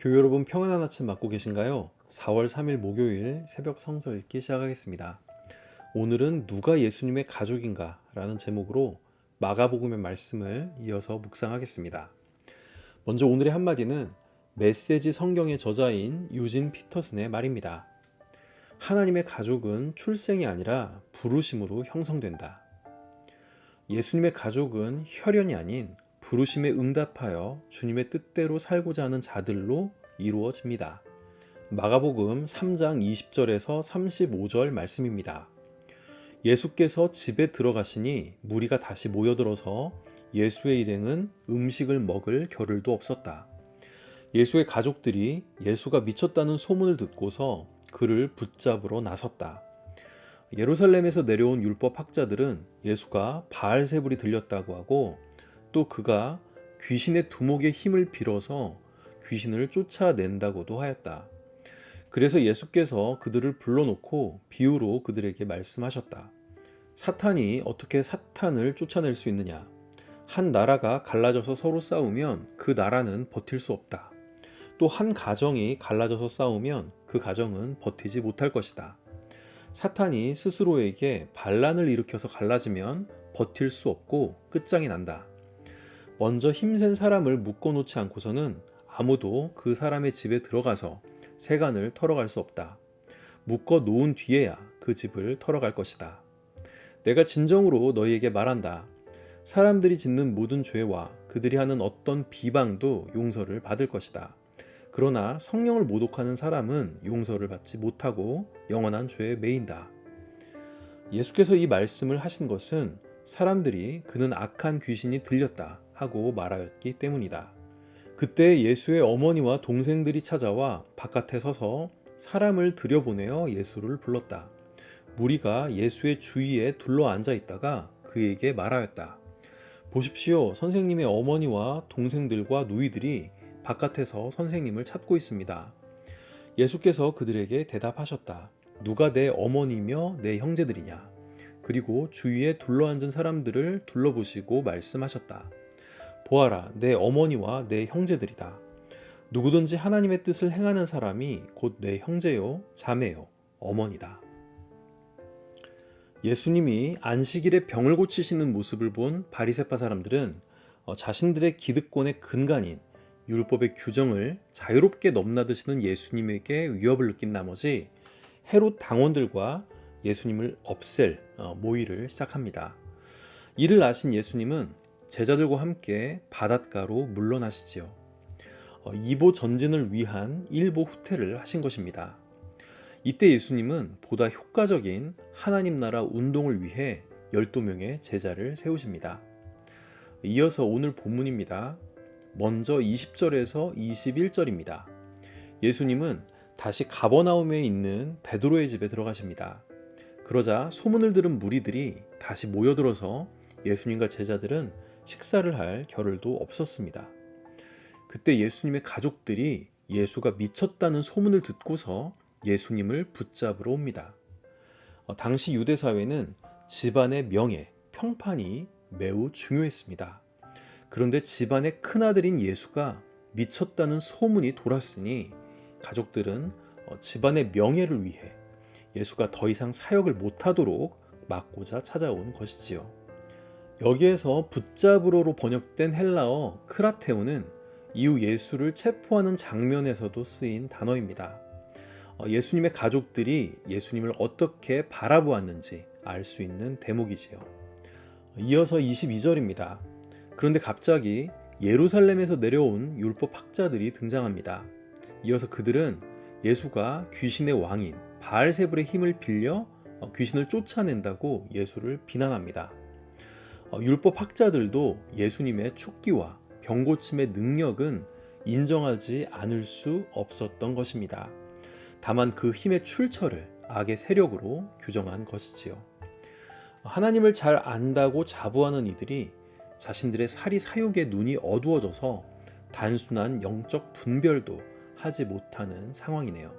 교회 여러분 평안한 아침 맞고 계신가요? 4월 3일 목요일 새벽 성서 읽기 시작하겠습니다. 오늘은 누가 예수님의 가족인가? 라는 제목으로 마가복음의 말씀을 이어서 묵상하겠습니다. 먼저 오늘의 한마디는 메시지 성경의 저자인 유진 피터슨의 말입니다. 하나님의 가족은 출생이 아니라 부르심으로 형성된다. 예수님의 가족은 혈연이 아닌 부르심에 응답하여 주님의 뜻대로 살고자 하는 자들로 이루어집니다. 마가복음 3장 20절에서 35절 말씀입니다. 예수께서 집에 들어가시니 무리가 다시 모여들어서 예수의 일행은 음식을 먹을 겨를도 없었다. 예수의 가족들이 예수가 미쳤다는 소문을 듣고서 그를 붙잡으러 나섰다. 예루살렘에서 내려온 율법 학자들은 예수가 바알세불이 들렸다고 하고 또 그가 귀신의 두목의 힘을 빌어서 귀신을 쫓아낸다고도 하였다. 그래서 예수께서 그들을 불러놓고 비유로 그들에게 말씀하셨다. 사탄이 어떻게 사탄을 쫓아낼 수 있느냐? 한 나라가 갈라져서 서로 싸우면 그 나라는 버틸 수 없다. 또 한 가정이 갈라져서 싸우면 그 가정은 버티지 못할 것이다. 사탄이 스스로에게 반란을 일으켜서 갈라지면 버틸 수 없고 끝장이 난다. 먼저 힘센 사람을 묶어놓지 않고서는 아무도 그 사람의 집에 들어가서 세간을 털어갈 수 없다. 묶어 놓은 뒤에야 그 집을 털어갈 것이다. 내가 진정으로 너희에게 말한다. 사람들이 짓는 모든 죄와 그들이 하는 어떤 비방도 용서를 받을 것이다. 그러나 성령을 모독하는 사람은 용서를 받지 못하고 영원한 죄에 매인다. 예수께서 이 말씀을 하신 것은 사람들이 그는 악한 귀신이 들렸다 하고 말하였기 때문이다. 그때 예수의 어머니와 동생들이 찾아와 바깥에 서서 사람을 들여보내어 예수를 불렀다. 무리가 예수의 주위에 둘러앉아 있다가 그에게 말하였다. 보십시오, 선생님의 어머니와 동생들과 누이들이 바깥에서 선생님을 찾고 있습니다. 예수께서 그들에게 대답하셨다. 누가 내 어머니며 내 형제들이냐? 그리고 주위에 둘러앉은 사람들을 둘러보시고 말씀하셨다. 보아라, 내 어머니와 내 형제들이다. 누구든지 하나님의 뜻을 행하는 사람이 곧 내 형제요, 자매요, 어머니다. 예수님이 안식일에 병을 고치시는 모습을 본 바리새파 사람들은 자신들의 기득권의 근간인 율법의 규정을 자유롭게 넘나드시는 예수님에게 위협을 느낀 나머지 헤롯 당원들과 예수님을 없앨 모의를 시작합니다. 이를 아신 예수님은 제자들과 함께 바닷가로 물러나시지요. 이보 전진을 위한 일보 후퇴를 하신 것입니다. 이때 예수님은 보다 효과적인 하나님 나라 운동을 위해 12명의 제자를 세우십니다. 이어서 오늘 본문입니다. 먼저 20절에서 21절입니다. 예수님은 다시 가버나움에 있는 베드로의 집에 들어가십니다. 그러자 소문을 들은 무리들이 다시 모여들어서 예수님과 제자들은 식사를 할 겨를도 없었습니다. 그때 예수님의 가족들이 예수가 미쳤다는 소문을 듣고서 예수님을 붙잡으러 옵니다. 당시 유대 사회는 집안의 명예, 평판이 매우 중요했습니다. 그런데 집안의 큰아들인 예수가 미쳤다는 소문이 돌았으니 가족들은 집안의 명예를 위해 예수가 더 이상 사역을 못하도록 막고자 찾아온 것이지요. 여기에서 붙잡으러로 번역된 헬라어 크라테오는 이후 예수를 체포하는 장면에서도 쓰인 단어입니다. 예수님의 가족들이 예수님을 어떻게 바라보았는지 알 수 있는 대목이지요. 이어서 22절입니다. 그런데 갑자기 예루살렘에서 내려온 율법 학자들이 등장합니다. 이어서 그들은 예수가 귀신의 왕인 바알세불의 힘을 빌려 귀신을 쫓아낸다고 예수를 비난합니다. 율법 학자들도 예수님의 축기와 병고침의 능력은 인정하지 않을 수 없었던 것입니다. 다만 그 힘의 출처를 악의 세력으로 규정한 것이지요. 하나님을 잘 안다고 자부하는 이들이 자신들의 사리사욕의 눈이 어두워져서 단순한 영적 분별도 하지 못하는 상황이네요.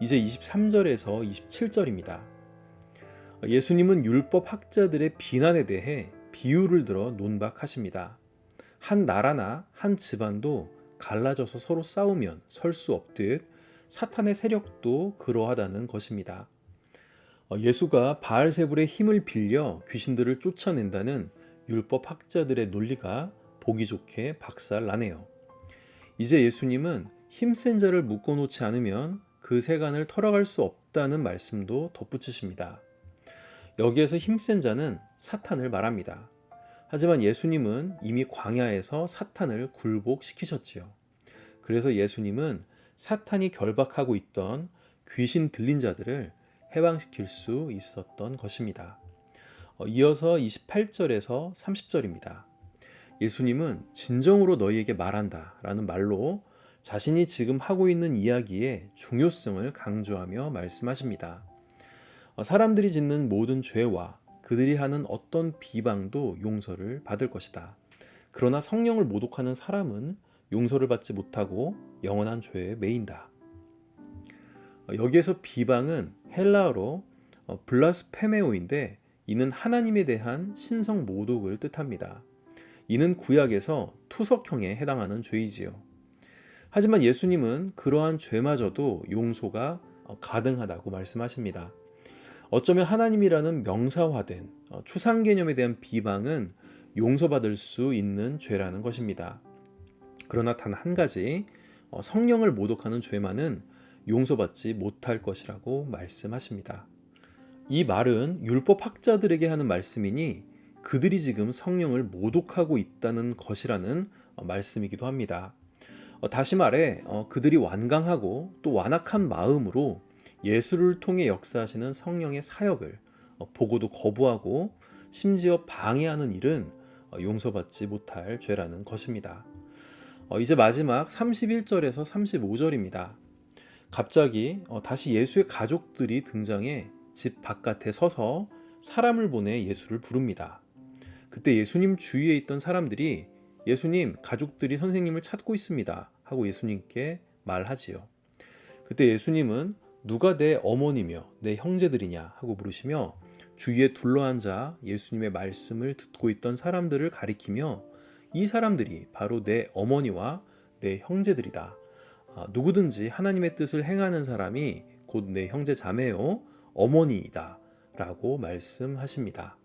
이제 23절에서 27절입니다. 예수님은 율법 학자들의 비난에 대해 비유를 들어 논박하십니다. 한 나라나 한 집안도 갈라져서 서로 싸우면 설 수 없듯 사탄의 세력도 그러하다는 것입니다. 예수가 바알세불의 힘을 빌려 귀신들을 쫓아낸다는 율법 학자들의 논리가 보기 좋게 박살나네요. 이제 예수님은 힘센 자를 묶어놓지 않으면 그 세간을 털어갈 수 없다는 말씀도 덧붙이십니다. 여기에서 힘센 자는 사탄을 말합니다. 하지만 예수님은 이미 광야에서 사탄을 굴복시키셨지요. 그래서 예수님은 사탄이 결박하고 있던 귀신 들린 자들을 해방시킬 수 있었던 것입니다. 이어서 28절에서 30절입니다. 예수님은 진정으로 너희에게 말한다 라는 말로 자신이 지금 하고 있는 이야기의 중요성을 강조하며 말씀하십니다. 사람들이 짓는 모든 죄와 그들이 하는 어떤 비방도 용서를 받을 것이다. 그러나 성령을 모독하는 사람은 용서를 받지 못하고 영원한 죄에 매인다. 여기에서 비방은 헬라어로 블라스페메오인데 이는 하나님에 대한 신성 모독을 뜻합니다. 이는 구약에서 투석형에 해당하는 죄이지요. 하지만 예수님은 그러한 죄마저도 용서가 가능하다고 말씀하십니다. 어쩌면 하나님이라는 명사화된 추상 개념에 대한 비방은 용서받을 수 있는 죄라는 것입니다. 그러나 단 한 가지, 성령을 모독하는 죄만은 용서받지 못할 것이라고 말씀하십니다. 이 말은 율법 학자들에게 하는 말씀이니 그들이 지금 성령을 모독하고 있다는 것이라는 말씀이기도 합니다. 다시 말해 그들이 완강하고 또 완악한 마음으로 예수를 통해 역사하시는 성령의 사역을 보고도 거부하고 심지어 방해하는 일은 용서받지 못할 죄라는 것입니다. 이제 마지막 31절에서 35절입니다. 갑자기 다시 예수의 가족들이 등장해 집 바깥에 서서 사람을 보내 예수를 부릅니다. 그때 예수님 주위에 있던 사람들이 예수님, 가족들이 선생님을 찾고 있습니다 하고 예수님께 말하지요. 그때 예수님은 누가 내 어머니며 내 형제들이냐 하고 물으시며 주위에 둘러앉아 예수님의 말씀을 듣고 있던 사람들을 가리키며 이 사람들이 바로 내 어머니와 내 형제들이다. 누구든지 하나님의 뜻을 행하는 사람이 곧 내 형제 자매요 어머니이다 라고 말씀하십니다.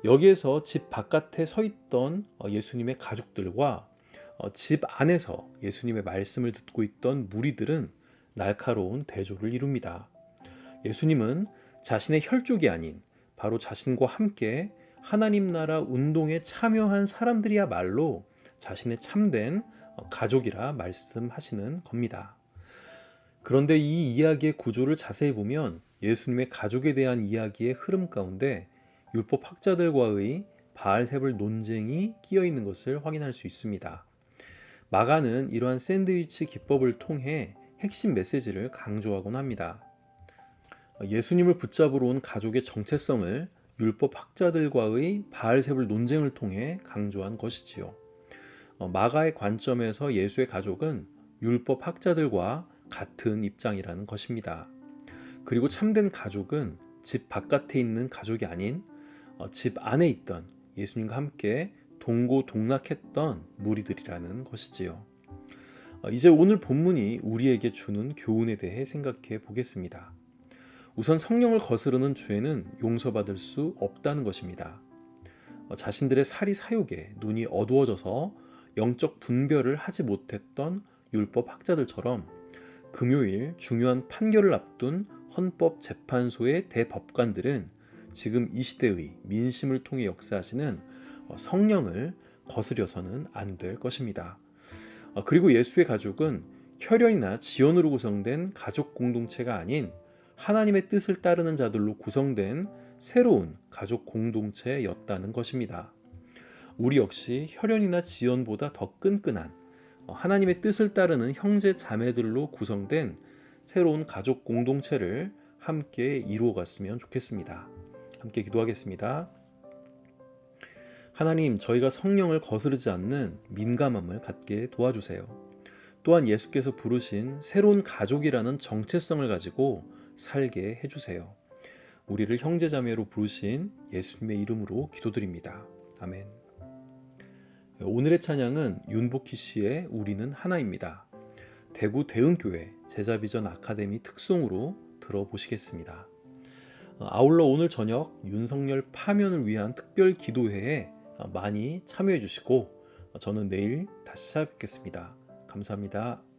여기에서 집 바깥에 서 있던 예수님의 가족들과 집 안에서 예수님의 말씀을 듣고 있던 무리들은 날카로운 대조를 이룹니다. 예수님은 자신의 혈족이 아닌 바로 자신과 함께 하나님 나라 운동에 참여한 사람들이야말로 자신의 참된 가족이라 말씀하시는 겁니다. 그런데 이 이야기의 구조를 자세히 보면 예수님의 가족에 대한 이야기의 흐름 가운데 율법 학자들과의 바알세불 논쟁이 끼어 있는 것을 확인할 수 있습니다. 마가는 이러한 샌드위치 기법을 통해 핵심 메시지를 강조하곤 합니다. 예수님을 붙잡으러 온 가족의 정체성을 율법 학자들과의 바알세불 논쟁을 통해 강조한 것이지요. 마가의 관점에서 예수의 가족은 율법 학자들과 같은 입장이라는 것입니다. 그리고 참된 가족은 집 바깥에 있는 가족이 아닌 집 안에 있던 예수님과 함께 동고동락했던 무리들이라는 것이지요. 이제 오늘 본문이 우리에게 주는 교훈에 대해 생각해 보겠습니다. 우선 성령을 거스르는 죄는 용서받을 수 없다는 것입니다. 자신들의 사리 사욕에 눈이 어두워져서 영적 분별을 하지 못했던 율법 학자들처럼 금요일 중요한 판결을 앞둔 헌법재판소의 대법관들은 지금 이 시대의 민심을 통해 역사하시는 성령을 거스려서는 안 될 것입니다. 그리고 예수의 가족은 혈연이나 지연으로 구성된 가족 공동체가 아닌 하나님의 뜻을 따르는 자들로 구성된 새로운 가족 공동체였다는 것입니다. 우리 역시 혈연이나 지연보다 더 끈끈한 하나님의 뜻을 따르는 형제 자매들로 구성된 새로운 가족 공동체를 함께 이루어갔으면 좋겠습니다. 함께 기도하겠습니다. 하나님, 저희가 성령을 거스르지 않는 민감함을 갖게 도와주세요. 또한 예수께서 부르신 새로운 가족이라는 정체성을 가지고 살게 해주세요. 우리를 형제자매로 부르신 예수님의 이름으로 기도드립니다. 아멘. 오늘의 찬양은 윤복희 씨의 우리는 하나입니다. 대구 대흥교회 제자비전 아카데미 특송으로 들어보시겠습니다. 아울러 오늘 저녁 윤석열 파면을 위한 특별 기도회에 많이 참여해 주시고 저는 내일 다시 찾아뵙겠습니다. 감사합니다.